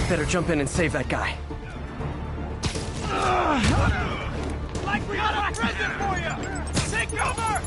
Better jump in and save that guy. Like we got a present for you! Take cover!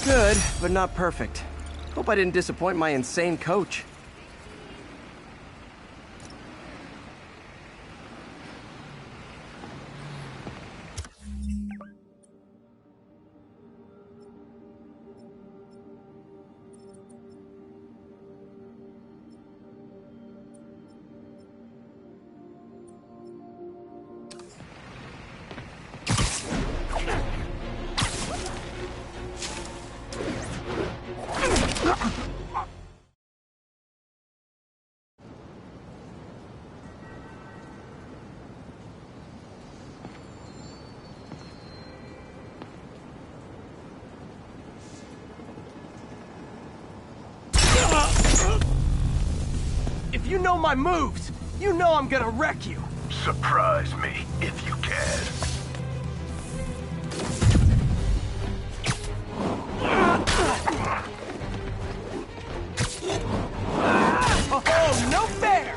Good, but not perfect. Hope I didn't disappoint my insane coach. If you know my moves, you know I'm gonna wreck you. Surprise me, if you can. Oh, no fair!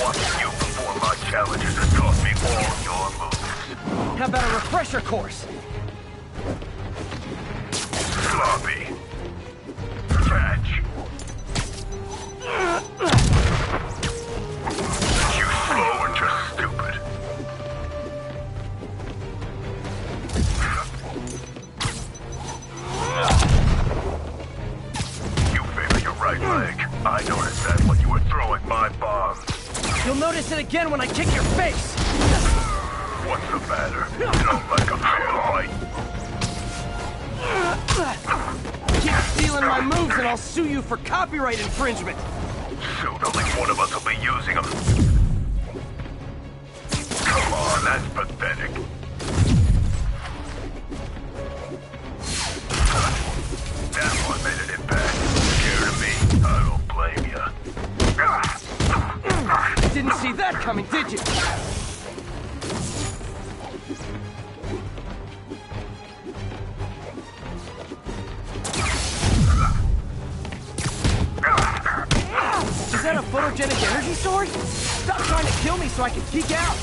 Watching you perform my challenges has taught me all your moves. How about a refresher course? Sloppy. Catch. You slow and just stupid. You favor your right leg. I noticed that when you were throwing my bombs. You'll notice it again when I kick your face! What's the matter? You don't like a fair fight? Keep stealing my moves and I'll sue you for copyright infringement! Soon only one of us will be using them. Come on, that's pathetic. That one made an impact. Scared of me? I don't blame ya. Didn't see that coming, did you? Is that a photogenic energy sword? Stop trying to kill me so I can geek out!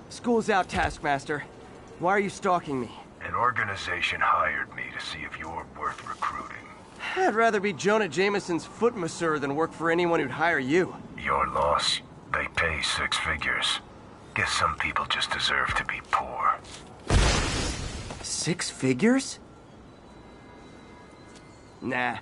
School's out, Taskmaster. Why are you stalking me? An organization hired me to see if you're worth recruiting. I'd rather be Jonah Jameson's foot masseur than work for anyone who'd hire you. Your loss. They pay 6 figures. Guess some people just deserve to be poor. 6 figures? Nah.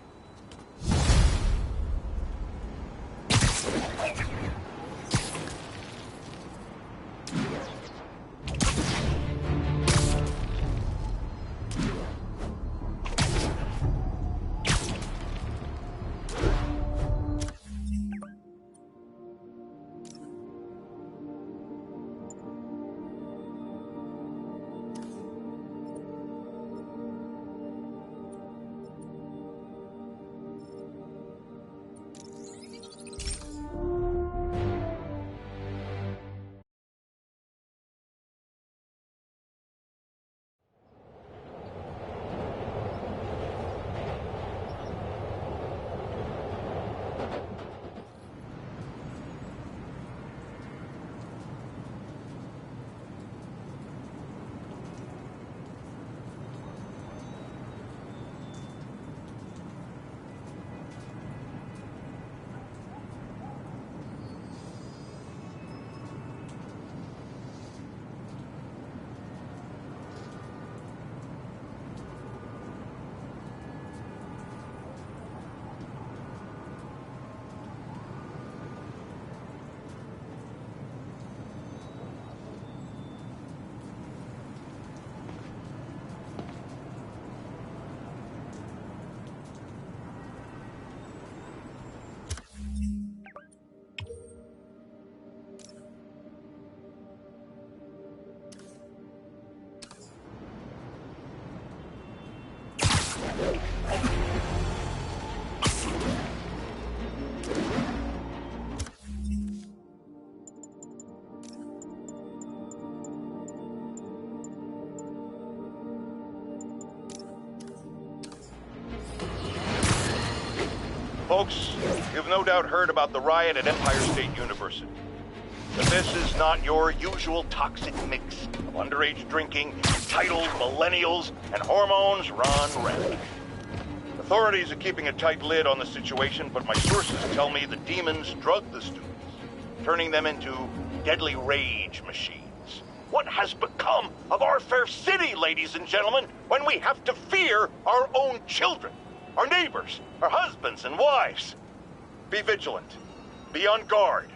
Folks, you've no doubt heard about the riot at Empire State University. But this is not your usual toxic mix of underage drinking, titles, millennials, and hormones run rampant. Authorities are keeping a tight lid on the situation, but my sources tell me the demons drug the students, turning them into deadly rage machines. What has become of our fair city, ladies and gentlemen, when we have to fear our own children? Our neighbors, our husbands and wives. Be vigilant, be on guard,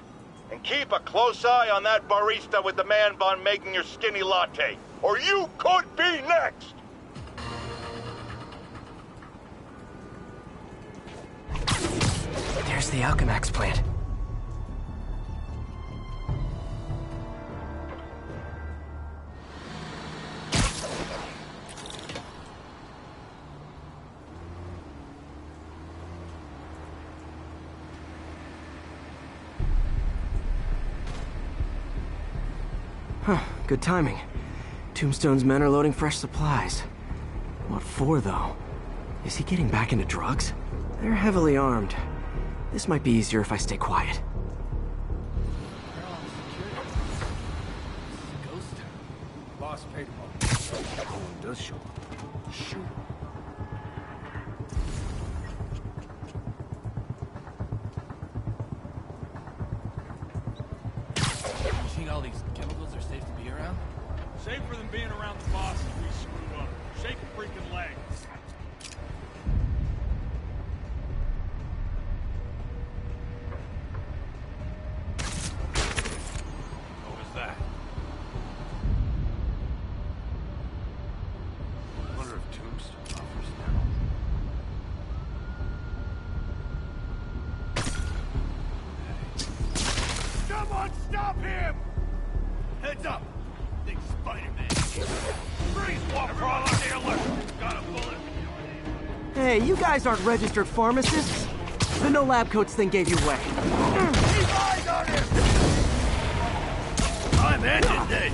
and keep a close eye on that barista with the man bun making your skinny latte, or you could be next! There's the Alchemax plant. Huh, good timing. Tombstone's men are loading fresh supplies. What for, though? Is he getting back into drugs? They're heavily armed. This might be easier if I stay quiet. Ghost town. Boss paid him off. No one does show up. Shoot. You think all these chemicals are safe to be around? Safer than being around the boss if we screw up. Shake a freaking leg. What was that? I wonder if Tombstone offers now. Someone stop him! Heads up! Think Spider-Man. Freeze, walk crawl on the alert! Got a bullet. Hey, you guys aren't registered pharmacists. The no lab coats thing gave you away. Keep eyes on him! I'm ending this!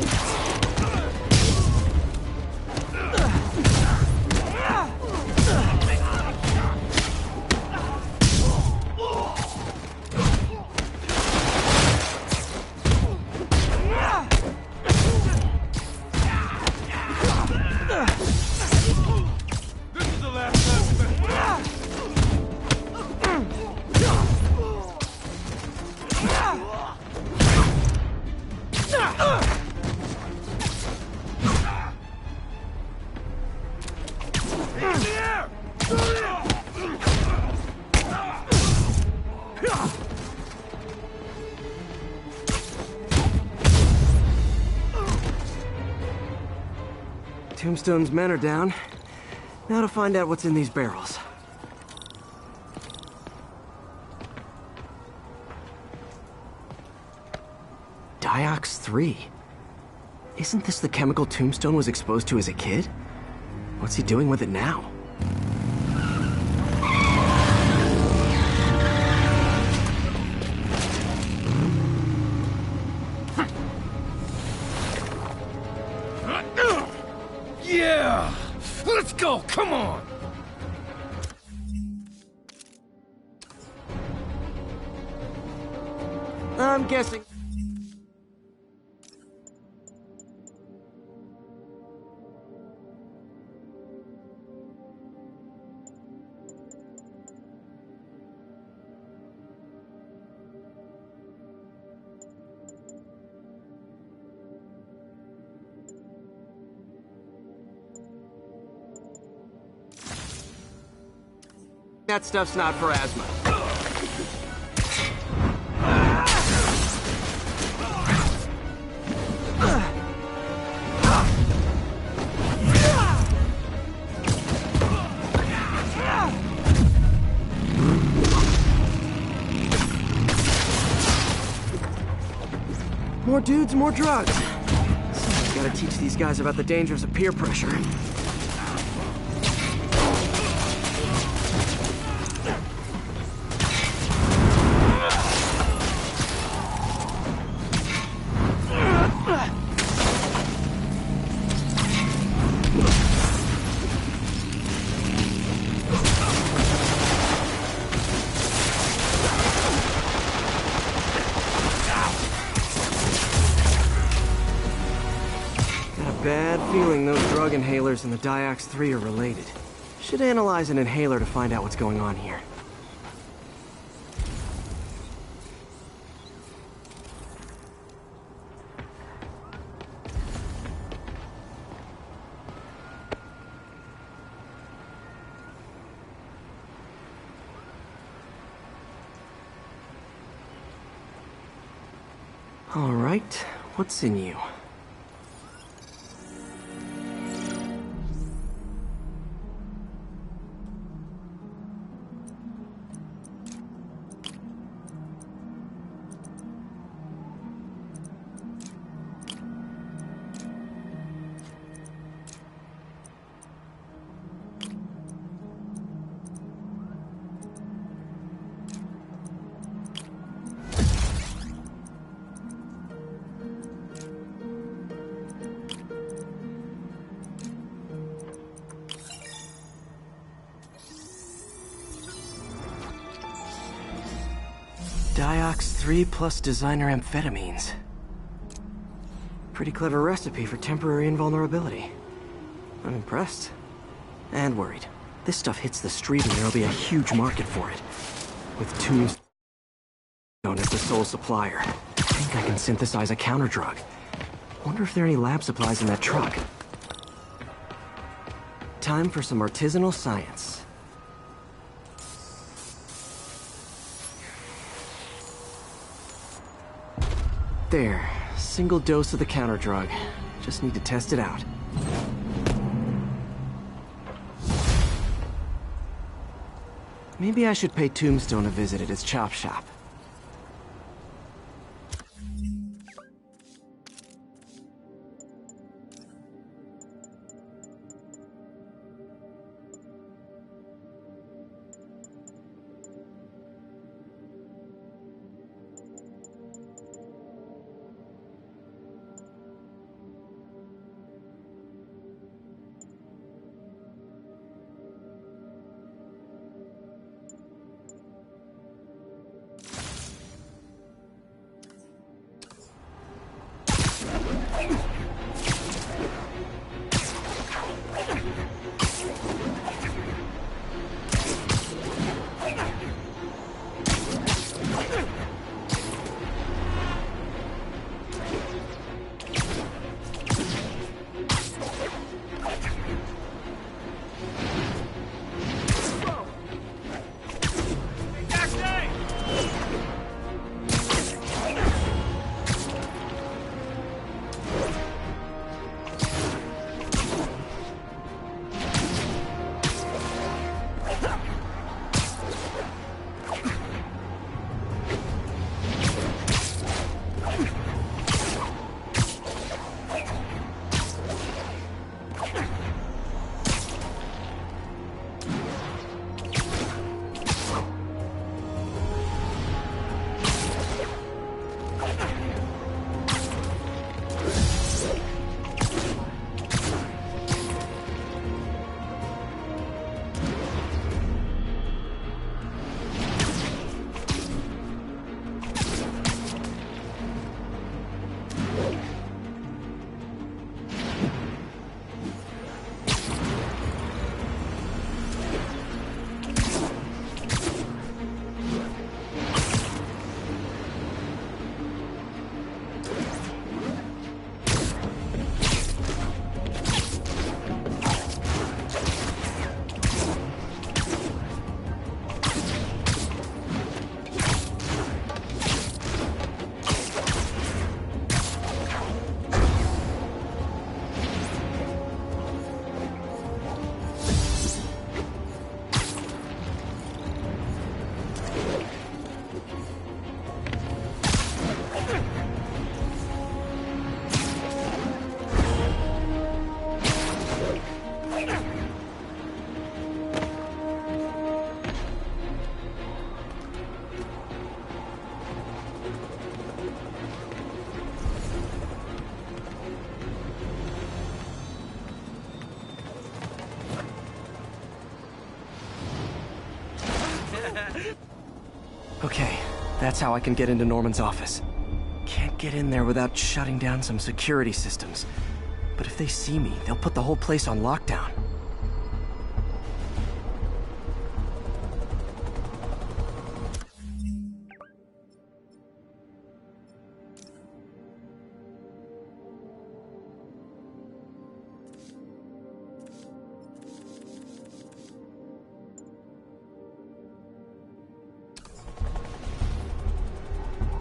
This is the last time. Tombstone's men are down. Now to find out what's in these barrels. Diox 3. Isn't this the chemical Tombstone was exposed to as a kid? What's he doing with it now? Yeah! Let's go, come on! I'm guessing... that stuff's not for asthma. More dudes, more drugs. Someone's gotta teach these guys about the dangers of peer pressure. Bad feeling those drug inhalers and the Diox 3 are related. Should analyze an inhaler to find out what's going on here. All right, what's in you? Diox 3 plus designer amphetamines. Pretty clever recipe for temporary invulnerability. I'm impressed. And worried. This stuff hits the street and there'll be a huge market for it. With Tombstone as the sole supplier. I think I can synthesize a counter-drug. Wonder if there are any lab supplies in that truck. Time for some artisanal science. There, single dose of the counter drug. Just need to test it out. Maybe I should pay Tombstone a visit at his chop shop. Okay, that's how I can get into Norman's office. Can't get in there without shutting down some security systems. But if they see me, they'll put the whole place on lockdown.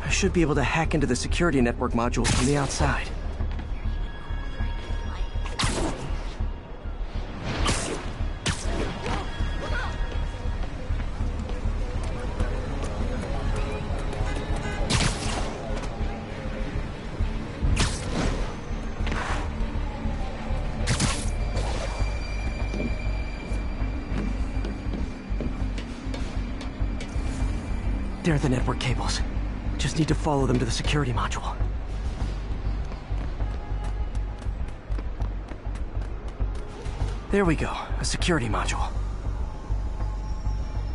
I should be able to hack into the security network modules from the outside. There are the network cables. Just need to follow them to the security module. There we go, a security module.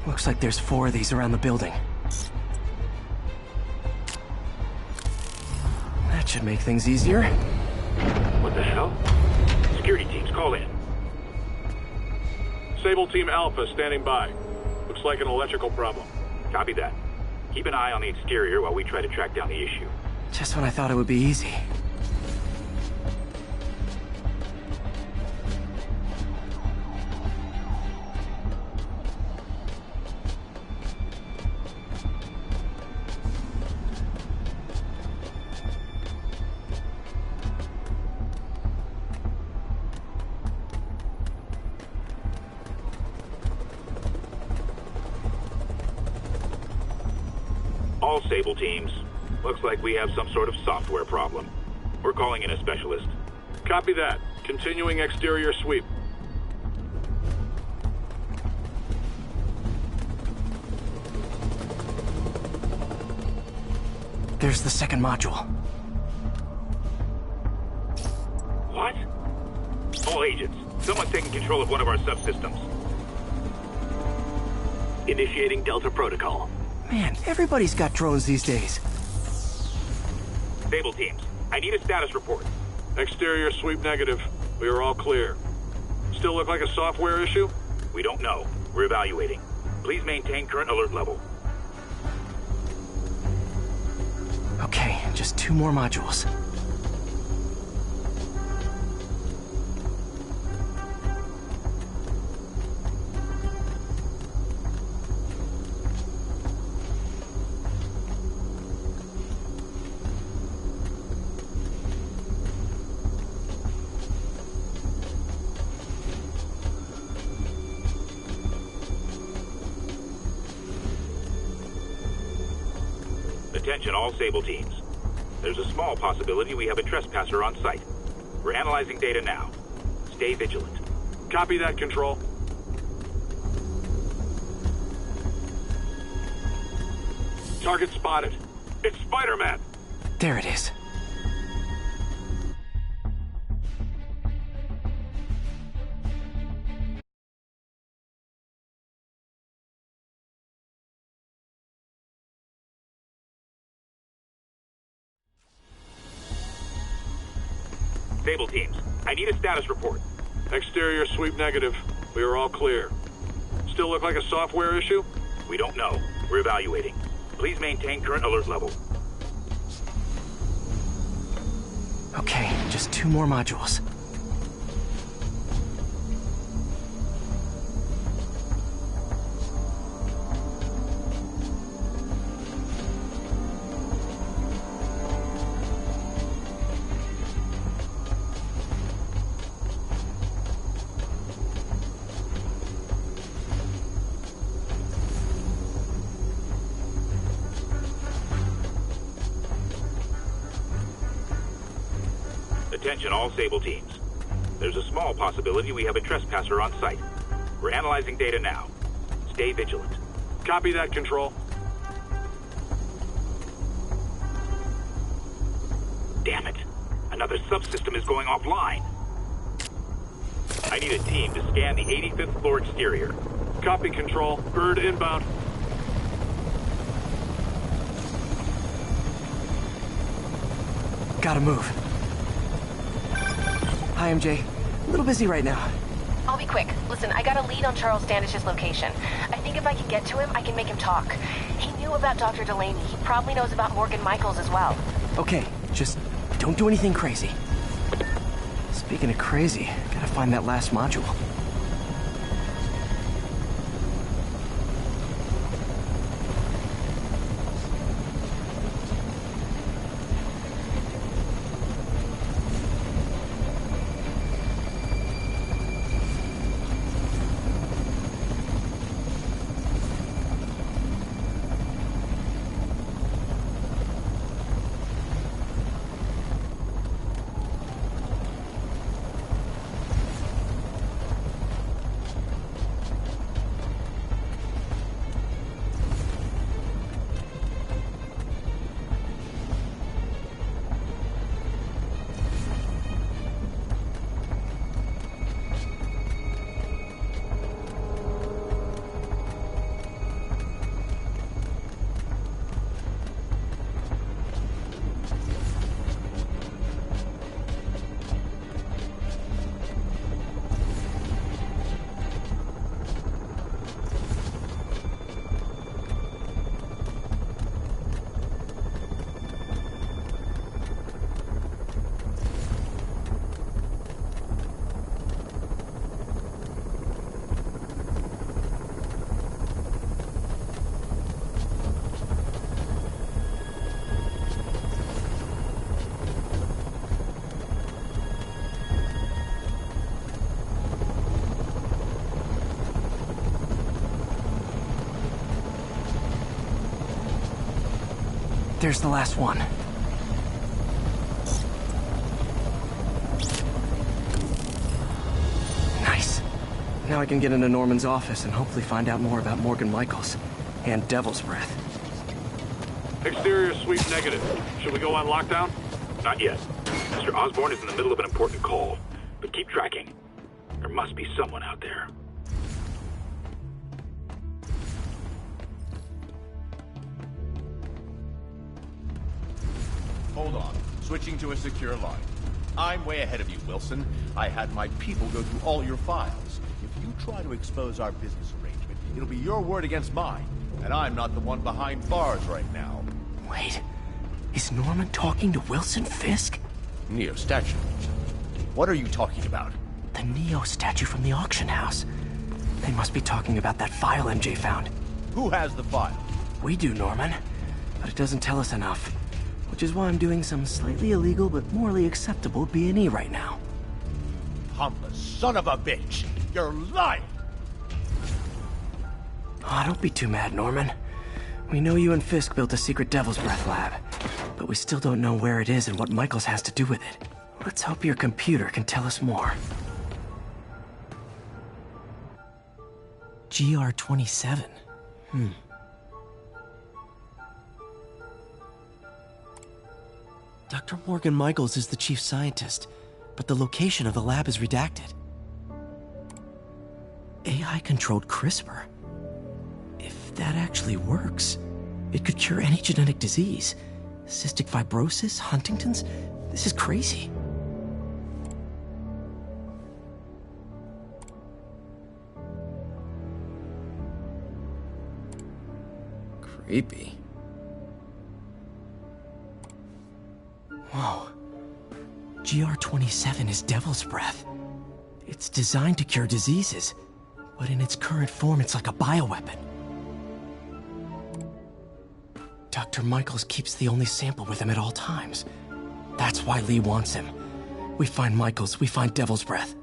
Looks like there's 4 of these around the building. That should make things easier. What the hell? Security teams, call in. Sable Team Alpha standing by. Looks like an electrical problem. Copy that. Keep an eye on the exterior while we try to track down the issue. Just when I thought it would be easy. All Sable teams. Looks like we have some sort of software problem. We're calling in a specialist. Copy that. Continuing exterior sweep. There's the second module. What? All agents, someone's taking control of one of our subsystems. Initiating Delta Protocol. Man, everybody's got drones these days. Sable teams, I need a status report. Exterior sweep negative. We are all clear. Still look like a software issue? We don't know. We're evaluating. Please maintain current alert level. Okay, just 2 more modules. Attention all Sable teams. There's a small possibility we have a trespasser on site. We're analyzing data now. Stay vigilant. Copy that, Control. Target spotted. It's Spider-Man! There it is. Sable teams, I need a status report. Exterior sweep negative. We are all clear. Still look like a software issue? We don't know. We're evaluating. Please maintain current alert level. Okay, just 2 more modules. Attention all Sable teams. There's a small possibility we have a trespasser on site. We're analyzing data now. Stay vigilant. Copy that, Control. Damn it. Another subsystem is going offline. I need a team to scan the 85th floor exterior. Copy, Control. Bird inbound. gotta move. Hi, MJ. A little busy right now. I'll be quick. Listen, I got a lead on Charles Standish's location. I think if I can get to him, I can make him talk. He knew about Dr. Delaney. He probably knows about Morgan Michaels as well. Okay, just don't do anything crazy. Speaking of crazy, gotta find that last module. There's the last one. Nice. Now I can get into Norman's office and hopefully find out more about Morgan Michaels and Devil's Breath. Exterior sweep negative. Should we go on lockdown? Not yet. Mr. Osborn is in the middle of an important call, but keep tracking. There must be someone out there. Hold on. Switching to a secure line. I'm way ahead of you, Wilson. I had my people go through all your files. If you try to expose our business arrangement, it'll be your word against mine. And I'm not the one behind bars right now. Wait, is Norman talking to Wilson Fisk? Neo statue. What are you talking about? The Neo statue from the auction house. They must be talking about that file MJ found. Who has the file? We do, Norman. But it doesn't tell us enough. Which is why I'm doing some slightly illegal but morally acceptable B&E right now. Pompous son of a bitch! You're lying! Oh, don't be too mad, Norman. We know you and Fisk built a secret Devil's Breath lab, but we still don't know where it is and what Michaels has to do with it. Let's hope your computer can tell us more. GR-27. Dr. Morgan Michaels is the chief scientist, but the location of the lab is redacted. AI-controlled CRISPR. If that actually works, it could cure any genetic disease. Cystic fibrosis, Huntington's. This is crazy. Creepy. Whoa. GR-27 is Devil's Breath. It's designed to cure diseases, but in its current form, it's like a bioweapon. Dr. Michaels keeps the only sample with him at all times. That's why Lee wants him. We find Michaels, we find Devil's Breath.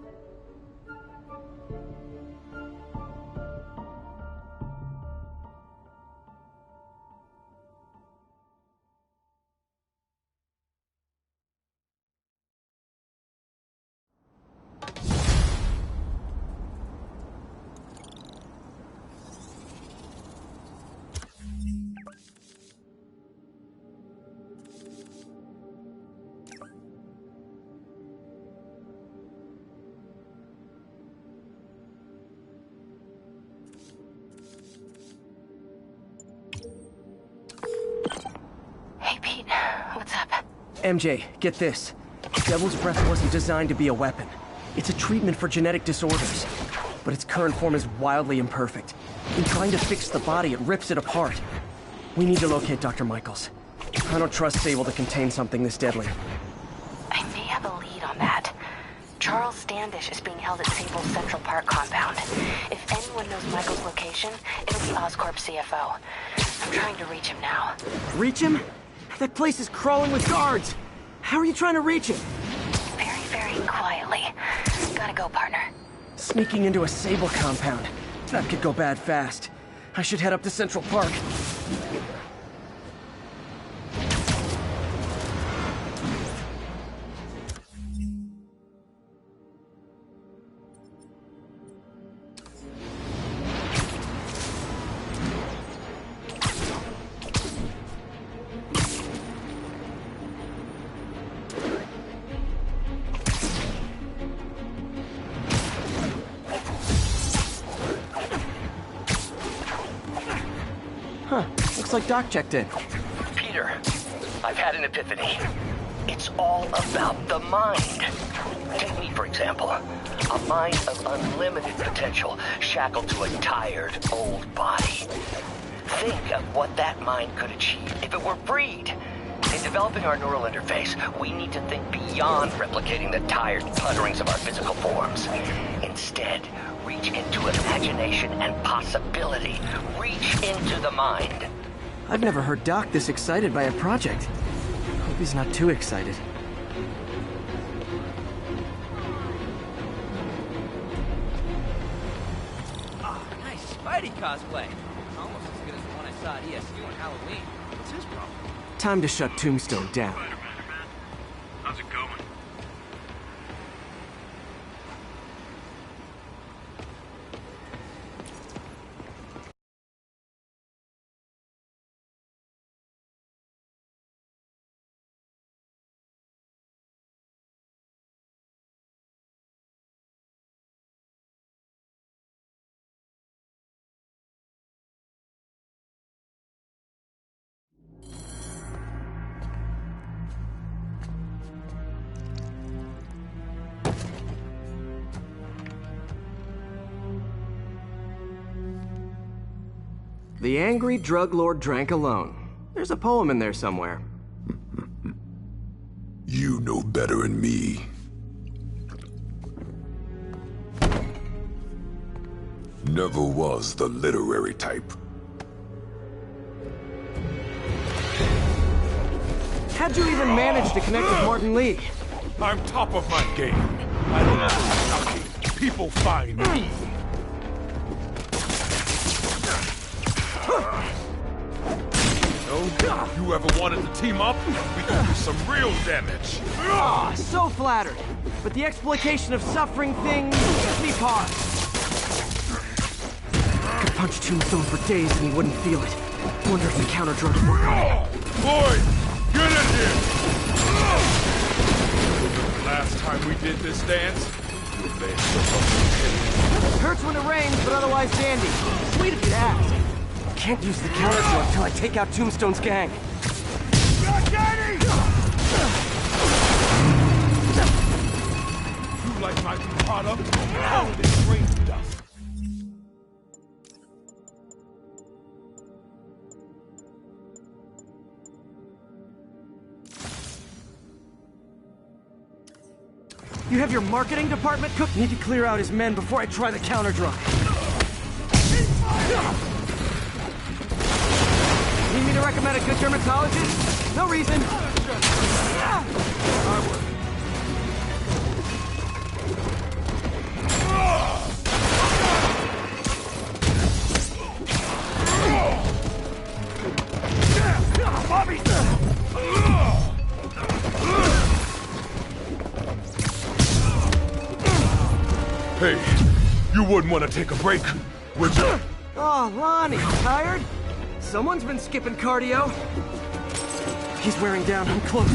MJ, get this. Devil's Breath wasn't designed to be a weapon. It's a treatment for genetic disorders. But its current form is wildly imperfect. In trying to fix the body, it rips it apart. We need to locate Dr. Michaels. I don't trust Sable to contain something this deadly. I may have a lead on that. Charles Standish is being held at Sable's Central Park compound. If anyone knows Michael's location, it'll be Oscorp's CFO. I'm trying to reach him now. Reach him? That place is crawling with guards. How are you trying to reach him? Very, very quietly. Gotta go, partner. Sneaking into a Sable compound. That could go bad fast. I should head up to Central Park. Looks like Doc checked in. Peter, I've had an epiphany. It's all about the mind. Take me, for example. A mind of unlimited potential, shackled to a tired, old body. Think of what that mind could achieve if it were freed. In developing our neural interface, we need to think beyond replicating the tired putterings of our physical forms. Instead, reach into imagination and possibility. Reach into the mind. I've never heard Doc this excited by a project. Hope he's not too excited. Oh, nice Spidey cosplay. Almost as good as the one I saw at ESU on Halloween. What's his problem? Time to shut Tombstone down. Spider-Man, how's it going? The angry drug lord drank alone. There's a poem in there somewhere. You know better than me. Never was the literary type. How'd you even manage to connect with Martin Lee? I'm top of my game. I don't know who's knocking. People find me. So, you ever wanted to team up? We can do some real damage. Ah, so flattered. But the exploitation of suffering things gives me pause. I could punch Tombstone for days and he wouldn't feel it. Wonder if the counter drugs work on it. Boy, get in here! Last time we did this dance, you made Hurts when it rains, but otherwise dandy. Sweet if you'd ask. Can't use the counter drug till I take out Tombstone's gang. You like my product? All this brain stuff. You have your marketing department cooked? Need to clear out his men before I try the counter drug. Need me to recommend a good dermatologist? No reason. I would. Hey, you wouldn't want to take a break, would you? Oh, Lonnie, tired? Someone's been skipping cardio. He's wearing down. I'm close.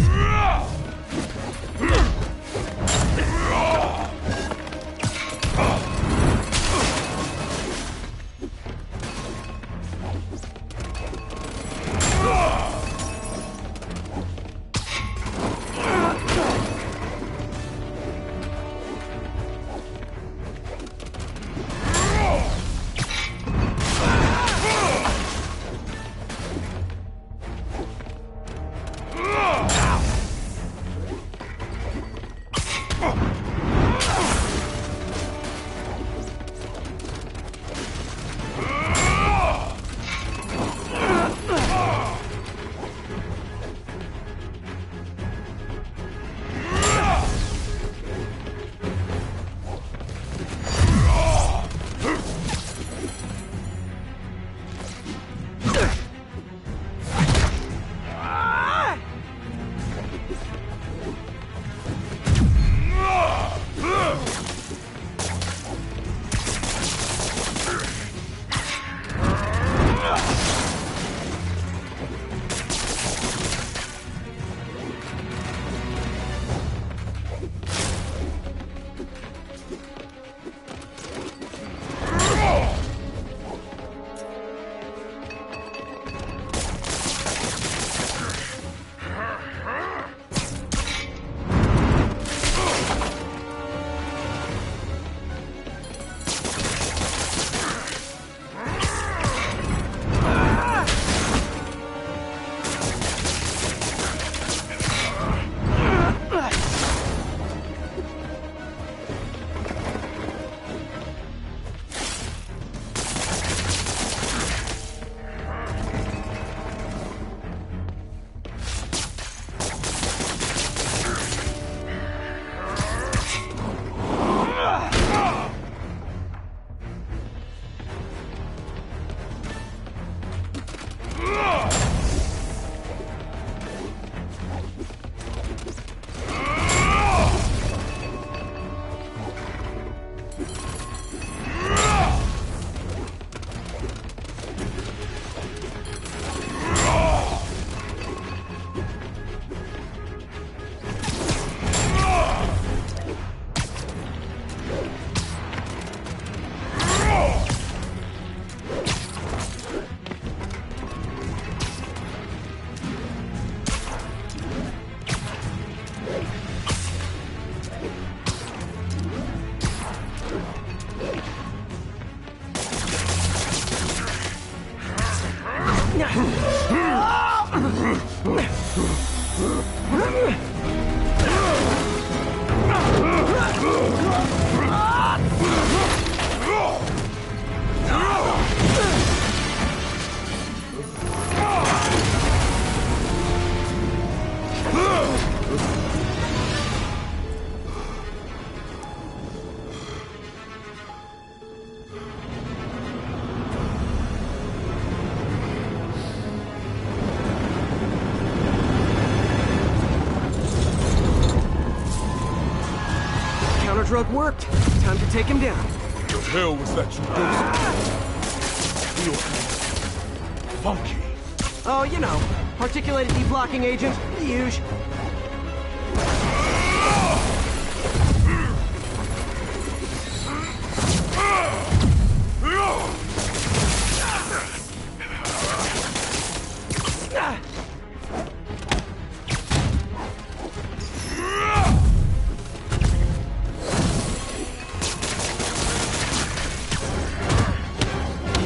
Drug worked. Time to take him down. The hell was that you doing? Funky. Oh, you know, articulated deblocking agent, the usual.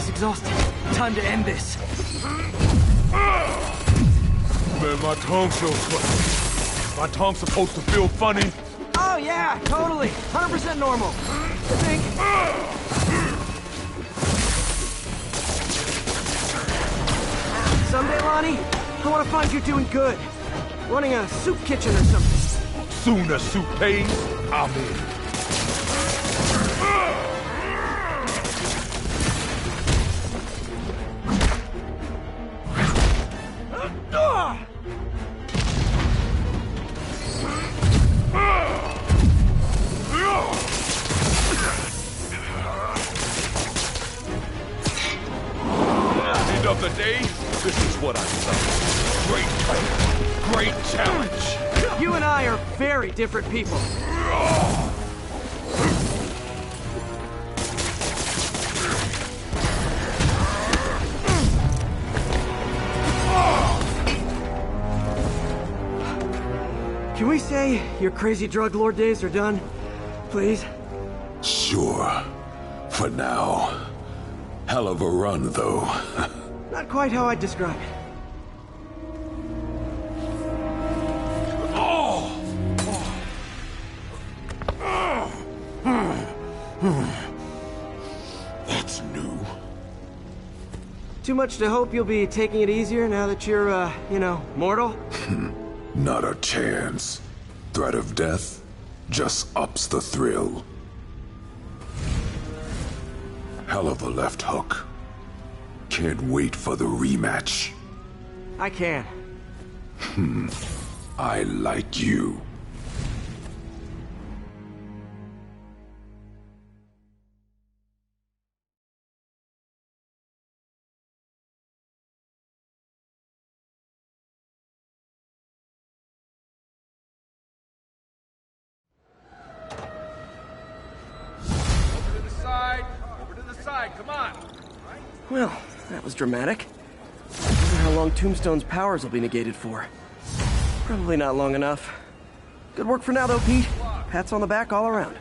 Exhausted. Time to end this. Man, my tongue's so funny. My tongue's supposed to feel funny. Oh yeah, totally. 100% normal. I think. Someday, Lonnie, I want to find you doing good. Running a soup kitchen or something. Soon as soup pays, I'm in. End of the day, this is what I love. Great fight. Great challenge. You and I are very different people. Can we say your crazy drug lord days are done? Please? Sure. For now. Hell of a run, though. Not quite how I'd describe it. That's new. Too much to hope you'll be taking it easier now that you're, you know, mortal? Not a chance. Threat of death just ups the thrill. Hell of a left hook. Can't wait for the rematch. I can. I like you. Over to the side, come on! Well, that was dramatic. I wonder how long Tombstone's powers will be negated for. Probably not long enough. Good work for now, though, Pete. Pats on the back all around.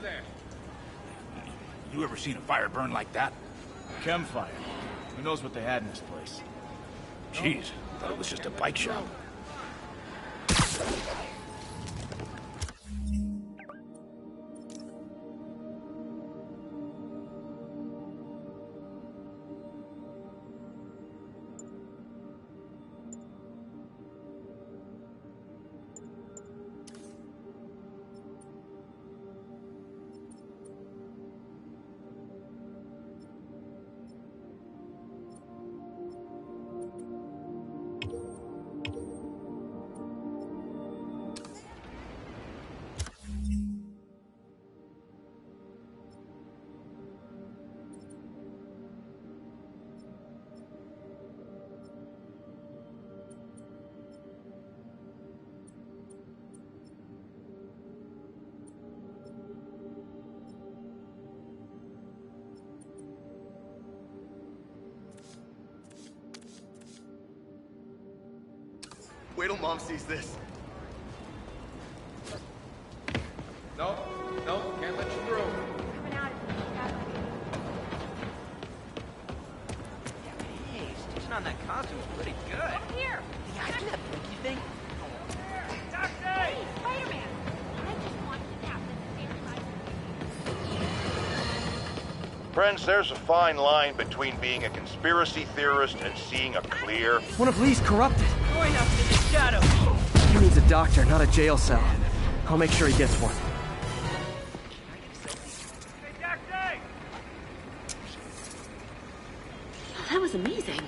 You ever seen a fire burn like that? Chem fire. Who knows what they had in this place? Jeez, thought it was just a bike shop. Wait till Mom sees this. No, can't let you through. Hey, execution on that costume is pretty good. Over here! Yeah, I do that blinky thing. Hey, Spider-Man! I just want to nap at the same time. Friends, there's a fine line between being a conspiracy theorist and seeing a clear... One of Lee's corrupted. Going up in the shadows. He needs a doctor, not a jail cell. I'll make sure he gets one. That was amazing.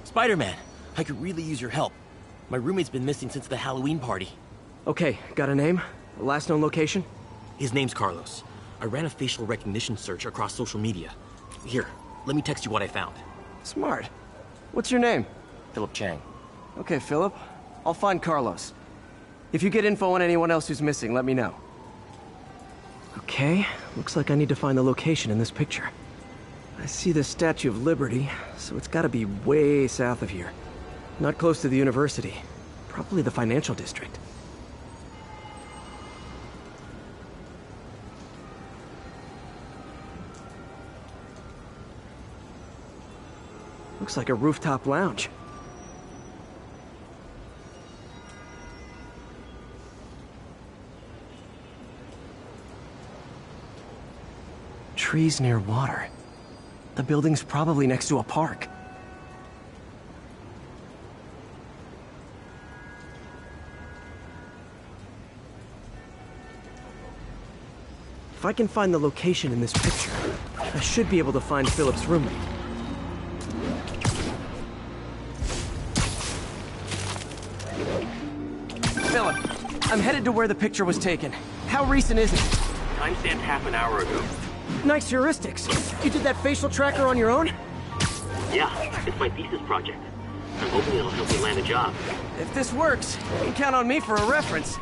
Spider-Man, I could really use your help. My roommate's been missing since the Halloween party. Okay, got a name? Last known location? His name's Carlos. I ran a facial recognition search across social media. Here, let me text you what I found. Smart. What's your name? Philip Chang. Okay, Philip. I'll find Carlos. If you get info on anyone else who's missing, let me know. Okay, looks like I need to find the location in this picture. I see the Statue of Liberty, so it's gotta be way south of here. Not close to the university. Probably the financial district. Looks like a rooftop lounge. Trees near water. The building's probably next to a park. If I can find the location in this picture, I should be able to find Philip's roommate. Philip, I'm headed to where the picture was taken. How recent is it? Timestamp half an hour ago. Nice heuristics. You did that facial tracker on your own? Yeah, it's my thesis project. I'm hoping it'll help me land a job. If this works, you can count on me for a reference.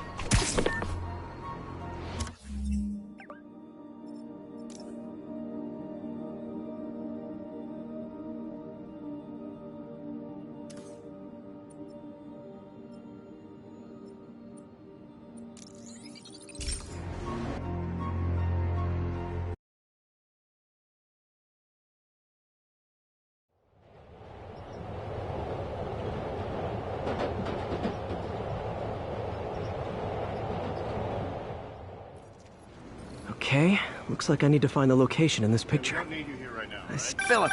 Okay, looks like I need to find the location in this picture. Philip,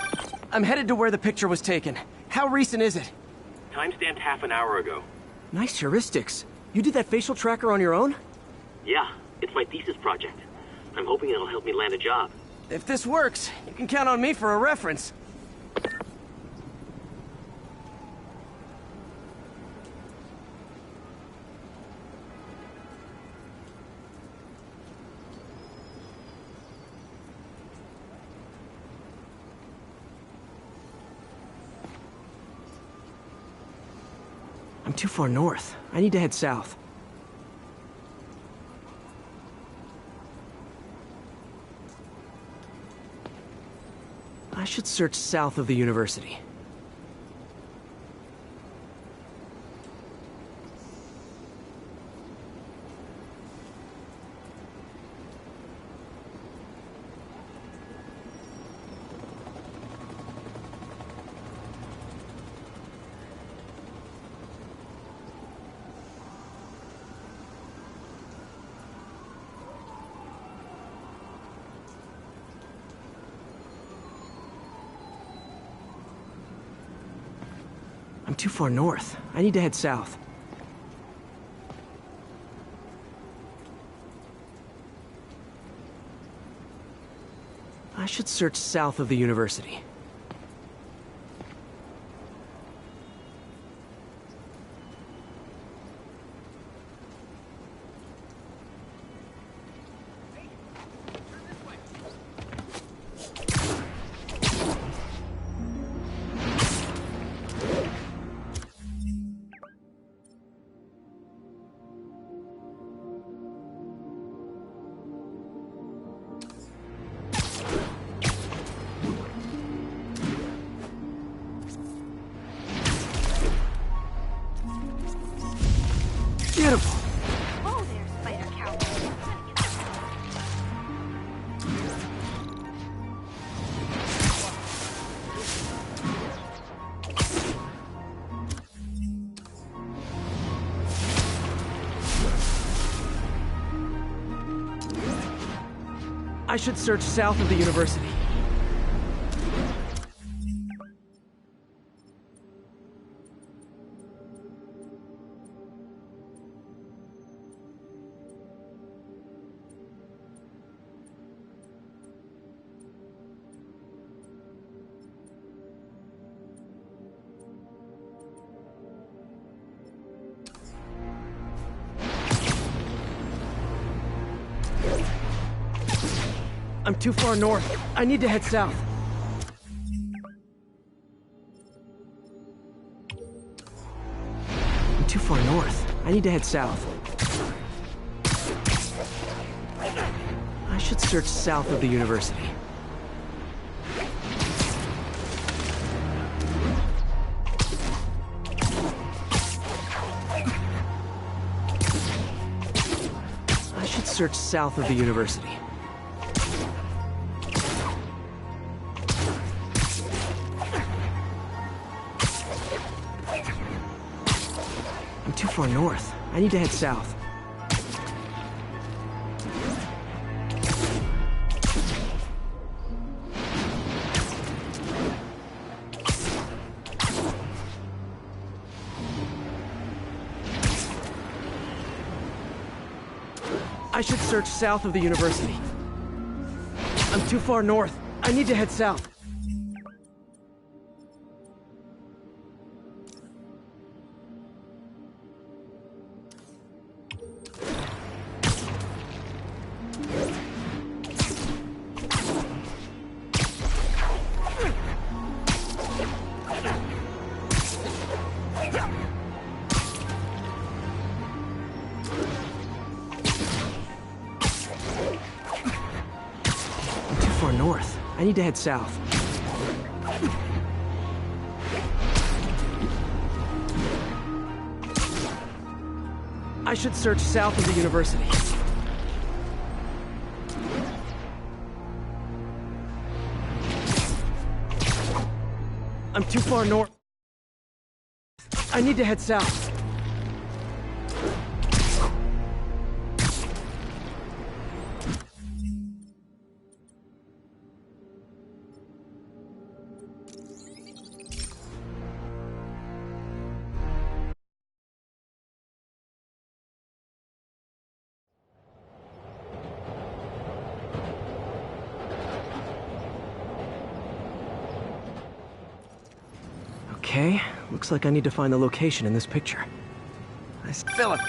I'm headed to where the picture was taken. How recent is it? Timestamped half an hour ago. Nice heuristics. You did that facial tracker on your own? Yeah, it's my thesis project. I'm hoping it'll help me land a job. If this works, you can count on me for a reference. I'm too far north. I need to head south. I should search south of the university. I'm too far north. I need to head south. I should search south of the university. Beautiful. Oh, there's Spider Cowboy. I should search south of the university. I'm too far north. I need to head south. I'm too far north. I need to head south. I should search south of the university. I should search south of the university. Too far north. I need to head south. I should search south of the university. I'm too far north. I need to head south. North. I need to head south. I should search south of the university. I'm too far north. I need to head south. Okay, looks like I need to find the location in this picture. Philip,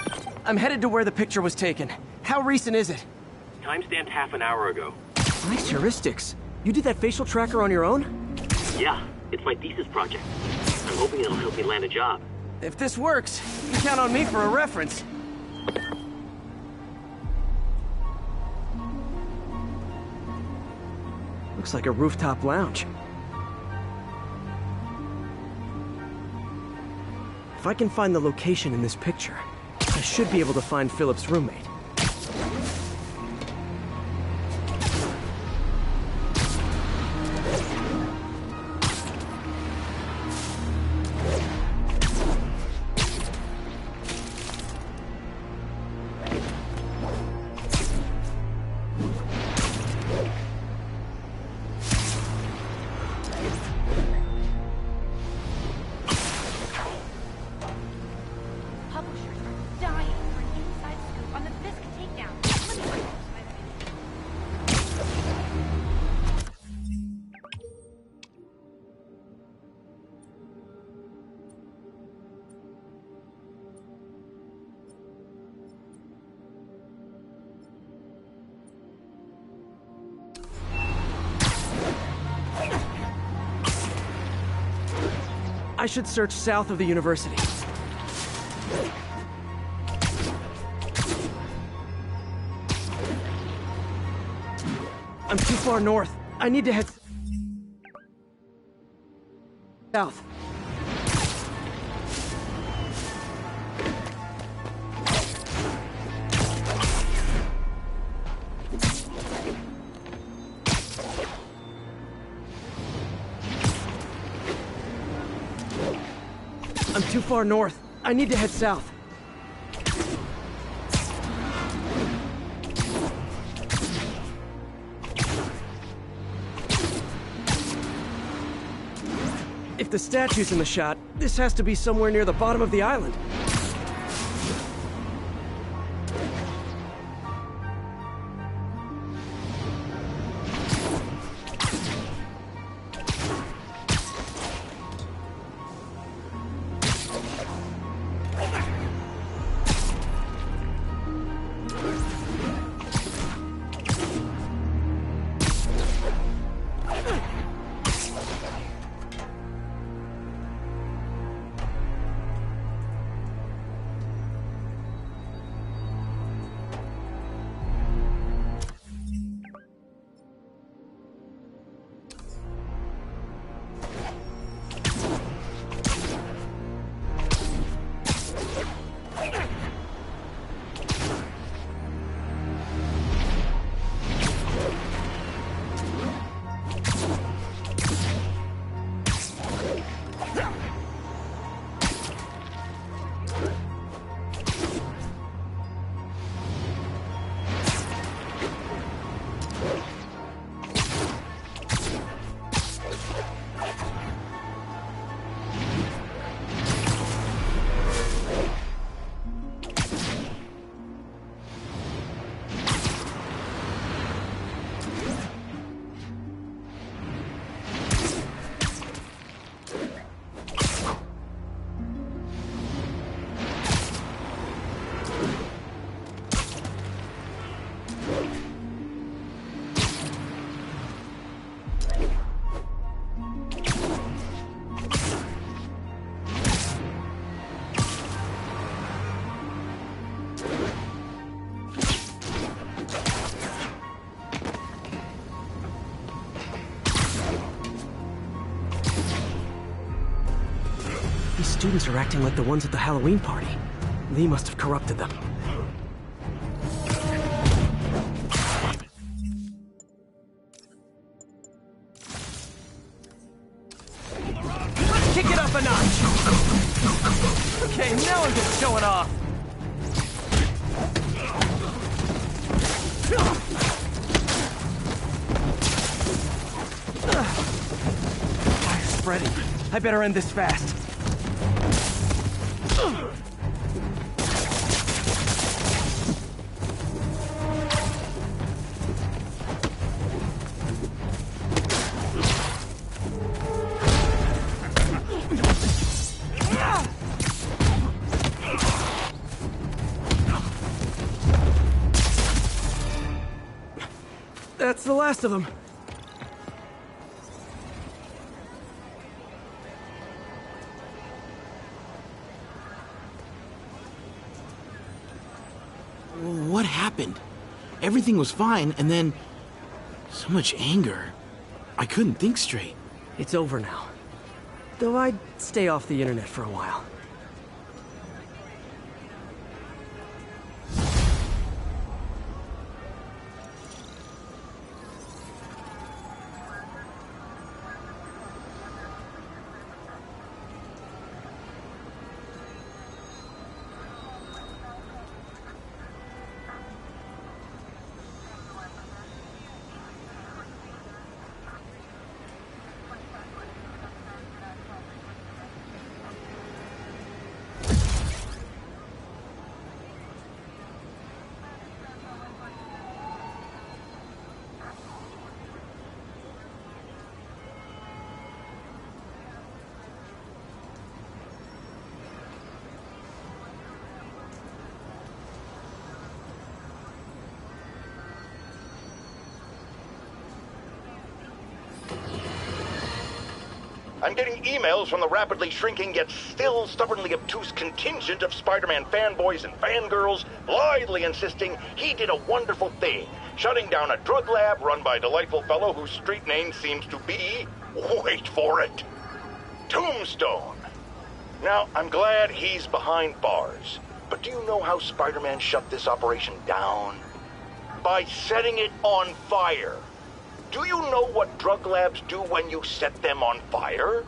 I'm headed to where the picture was taken. How recent is it? Timestamped half an hour ago. Nice heuristics. You did that facial tracker on your own? Yeah, it's my thesis project. I'm hoping it'll help me land a job. If this works, you can count on me for a reference. Looks like a rooftop lounge. If I can find the location in this picture, I should be able to find Philip's roommate. I should search south of the university. I'm too far north. I need to head south. I'm too far north. I need to head south. If the statue's in the shot, this has to be somewhere near the bottom of the island. students are acting like the ones at the Halloween party. Lee must have corrupted them. Let's kick it up a notch! Okay, now I'm just showing off. Fire's spreading. I better end this fast. That's the last of them. What happened? Everything was fine, and then... so much anger. I couldn't think straight. It's over now. Though I'd stay off the internet for a while. I'm getting emails from the rapidly shrinking yet still stubbornly obtuse contingent of Spider-Man fanboys and fangirls blithely insisting he did a wonderful thing, shutting down a drug lab run by a delightful fellow whose street name seems to be, wait for it, Tombstone. Now, I'm glad he's behind bars, but do you know how Spider-Man shut this operation down? By setting it on fire. Do you know what drug labs do when you set them on fire?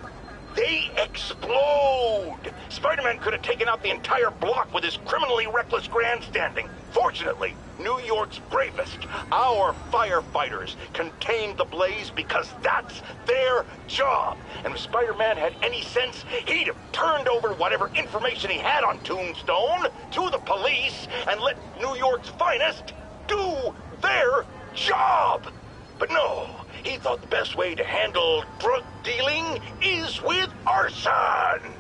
They explode! Spider-Man could have taken out the entire block with his criminally reckless grandstanding. Fortunately, New York's bravest, our firefighters, contained the blaze because that's their job. And if Spider-Man had any sense, he'd have turned over whatever information he had on Tombstone to the police and let New York's finest do their job. But no, he thought the best way to handle drug dealing is with arson.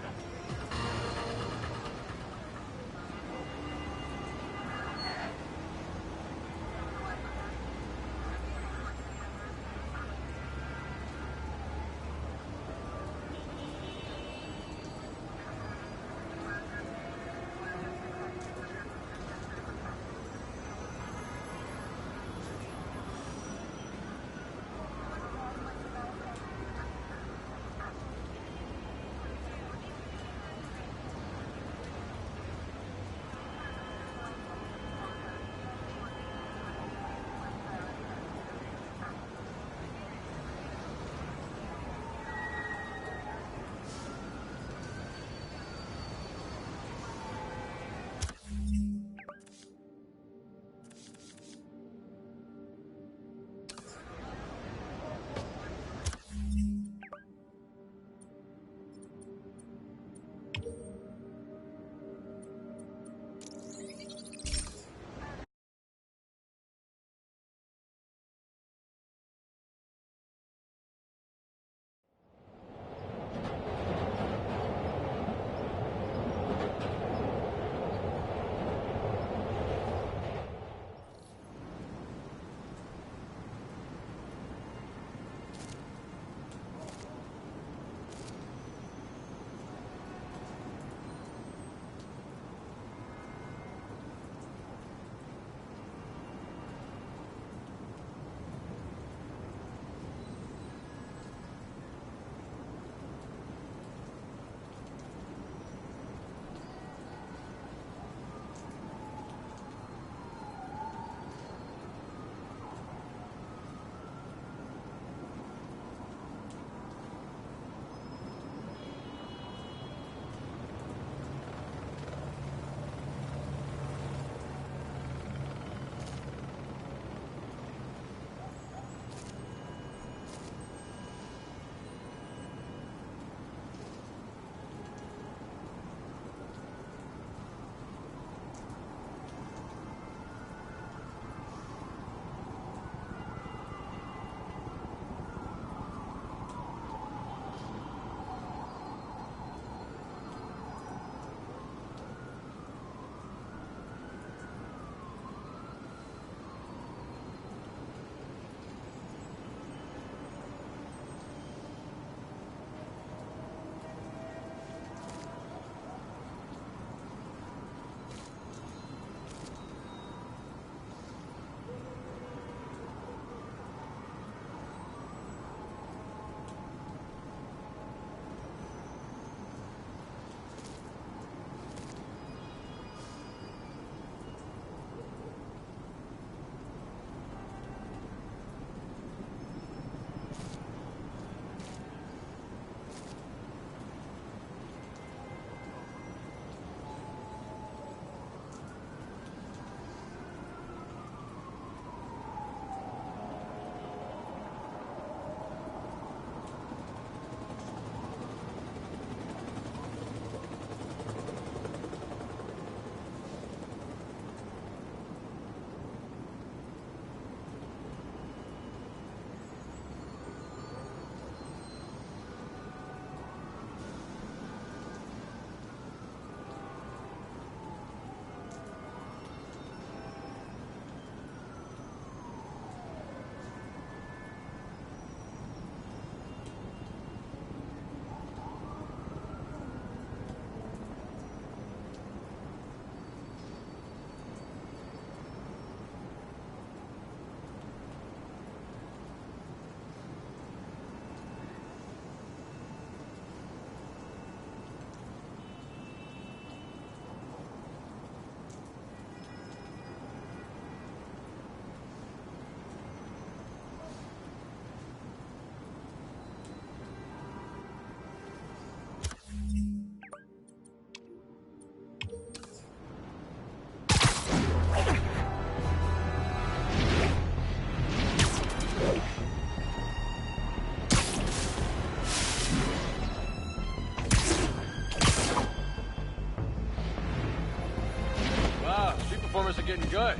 performers are getting good.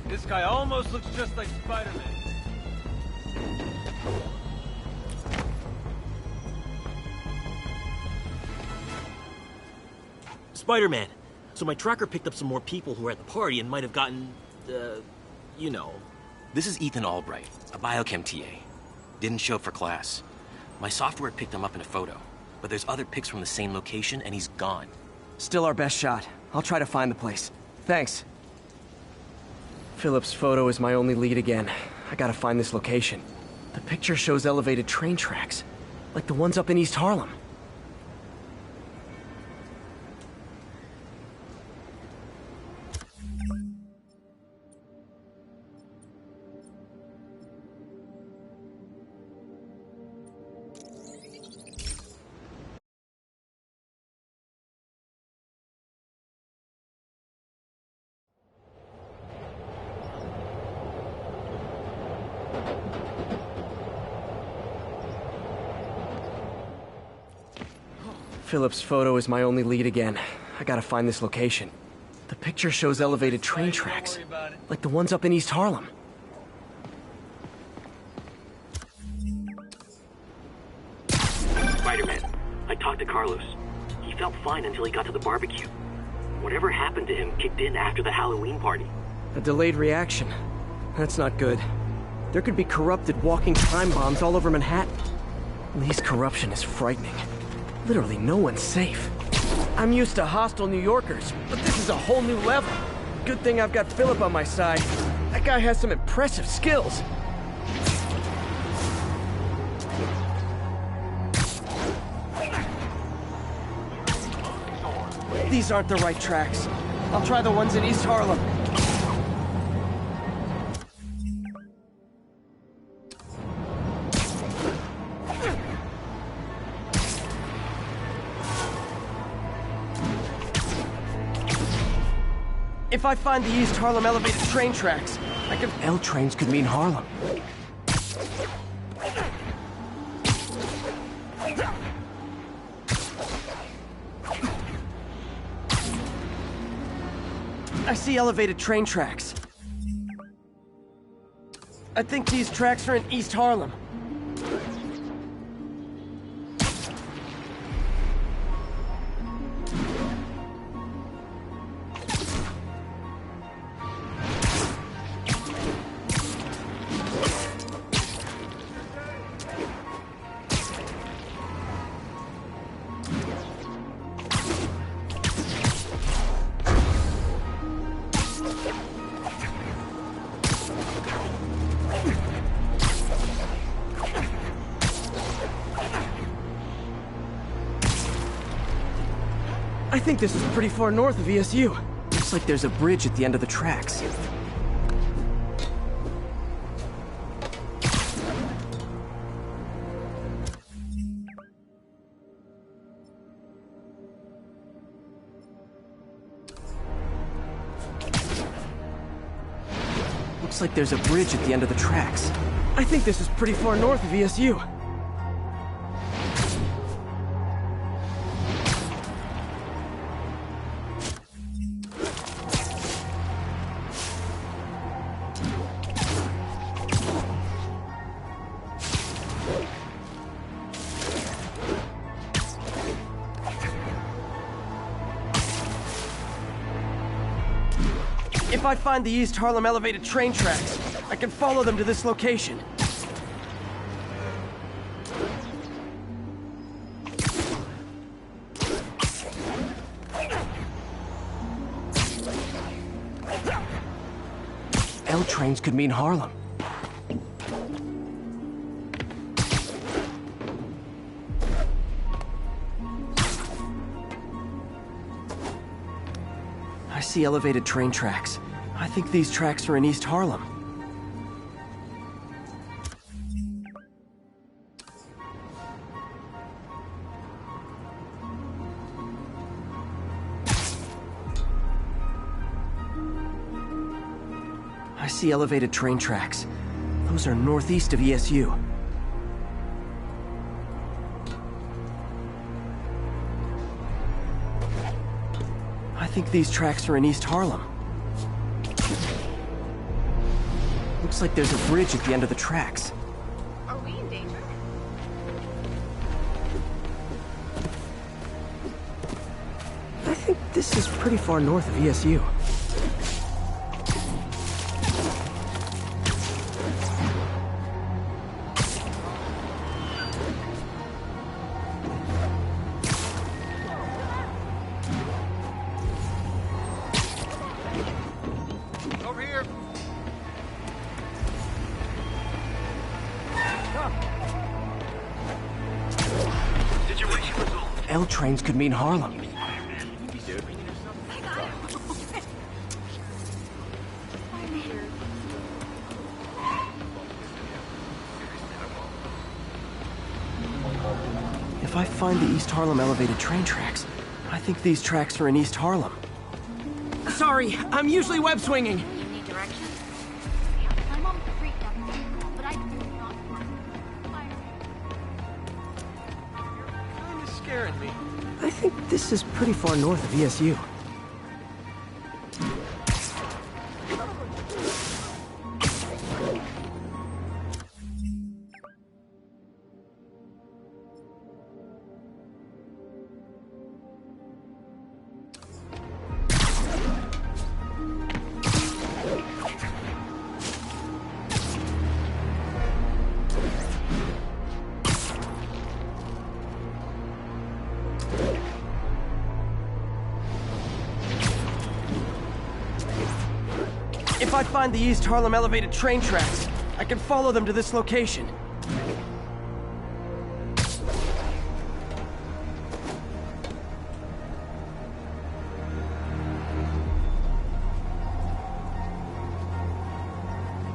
This guy almost looks just like Spider-Man. Spider-Man. So my tracker picked up some more people who were at the party and might have gotten, you know. This is Ethan Albright, a biochem TA. Didn't show up for class. My software picked him up in a photo, but there's other pics from the same location and he's gone. Still our best shot. I'll try to find the place. Thanks. Philip's photo is my only lead again. I gotta find this location. The picture shows elevated train tracks, like the ones up in East Harlem. Philip's photo is my only lead again. I gotta find this location. The picture shows elevated train tracks, like the ones up in East Harlem. Spider-Man, I talked to Carlos. He felt fine until he got to the barbecue. Whatever happened to him kicked in after the Halloween party. A delayed reaction. That's not good. There could be corrupted walking time bombs all over Manhattan. Lee's corruption is frightening. Literally no one's safe. I'm used to hostile New Yorkers, but this is a whole new level. Good thing I've got Philip on my side. That guy has some impressive skills. These aren't the right tracks. I'll try the ones in East Harlem. If I find the East Harlem elevated train tracks, I can... L trains could mean Harlem. I see elevated train tracks. I think these tracks are in East Harlem. I think this is pretty far north of ESU. Looks like there's a bridge at the end of the tracks. Looks like there's a bridge at the end of the tracks. I think this is pretty far north of ESU. If I find the East Harlem elevated train tracks, I can follow them to this location. L trains could mean Harlem. I see elevated train tracks. I think these tracks are in East Harlem. I see elevated train tracks. Those are northeast of ESU. I think these tracks are in East Harlem. Looks like there's a bridge at the end of the tracks. Are we in danger? I think this is pretty far north of ESU. Over here. Situation resolved. L trains could mean Harlem. If I find the East Harlem elevated train tracks, I think these tracks are in East Harlem. Sorry, I'm usually web swinging. You need directions? Yeah, my mom freaked out, but I do not want Kinda scaring me. I think this is pretty far north of ESU. If I find the East Harlem elevated train tracks, I can follow them to this location.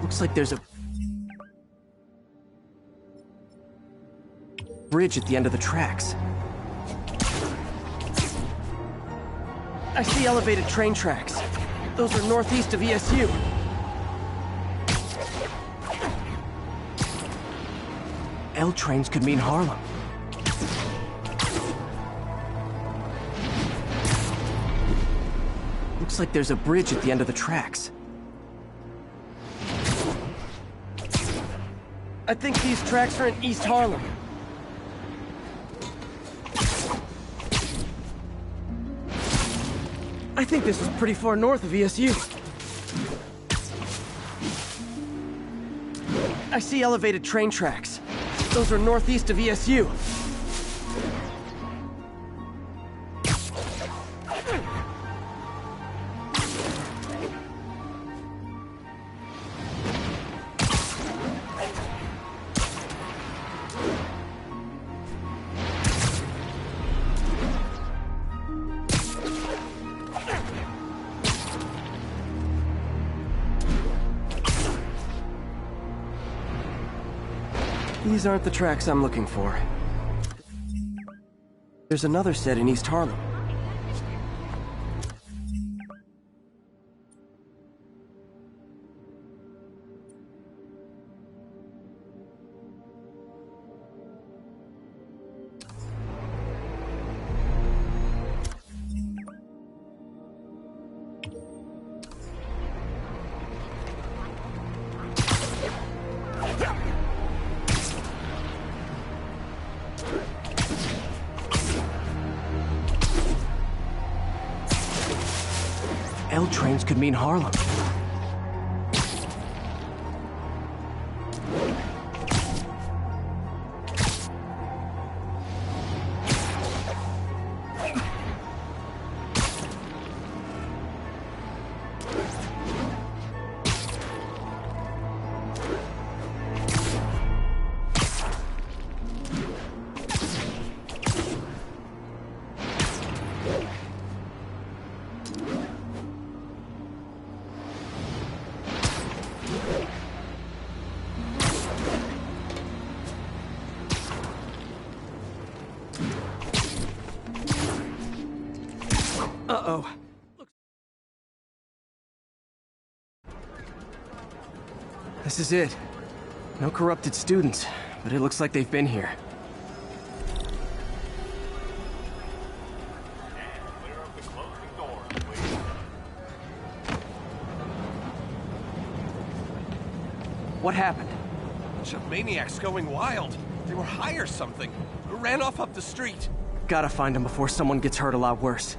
Looks like there's a bridge at the end of the tracks. I see elevated train tracks. Those are northeast of ESU. L trains could mean Harlem. Looks like there's a bridge at the end of the tracks. I think these tracks are in East Harlem. I think this is pretty far north of ESU. I see elevated train tracks. Those are northeast of ESU. These aren't the tracks I'm looking for. There's another set in East Harlem. L trains could mean Harlem. Uh-oh. This is it. No corrupted students, but it looks like they've been here. What happened? Bunch of maniacs going wild. They were high or something. Ran off up the street. Gotta find them before someone gets hurt a lot worse.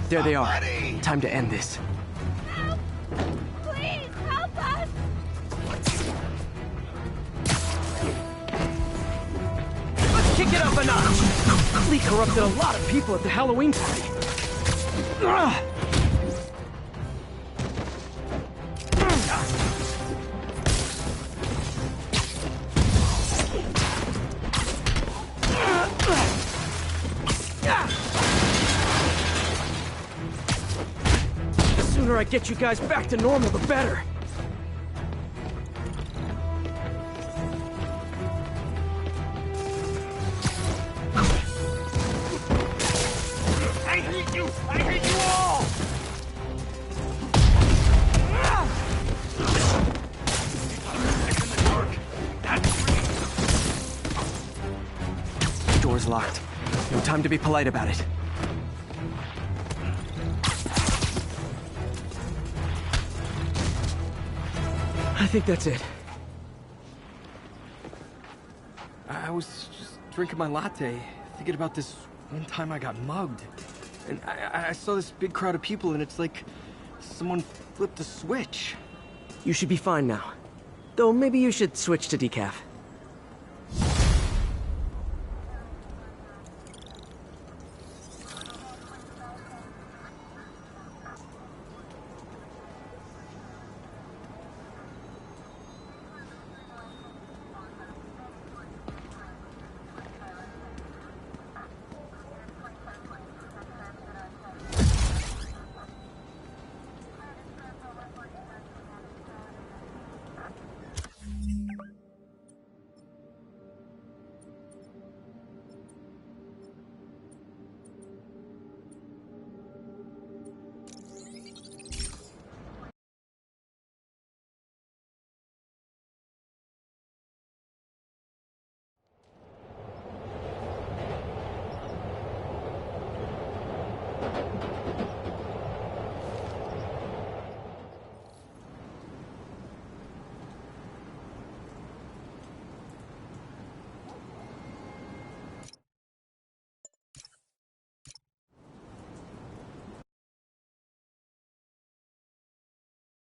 There they are. Time to end this. Help! Please, help us! Let's kick it up a notch! Lee corrupted a lot of people at the Halloween party. The sooner I get you guys back to normal, the better. I hate you! I hate you all! Door's locked. No time to be polite about it. I think that's it. I was just drinking my latte, thinking about this one time I got mugged. And I saw this big crowd of people, and it's like someone flipped a switch. You should be fine now. Though maybe you should switch to decaf.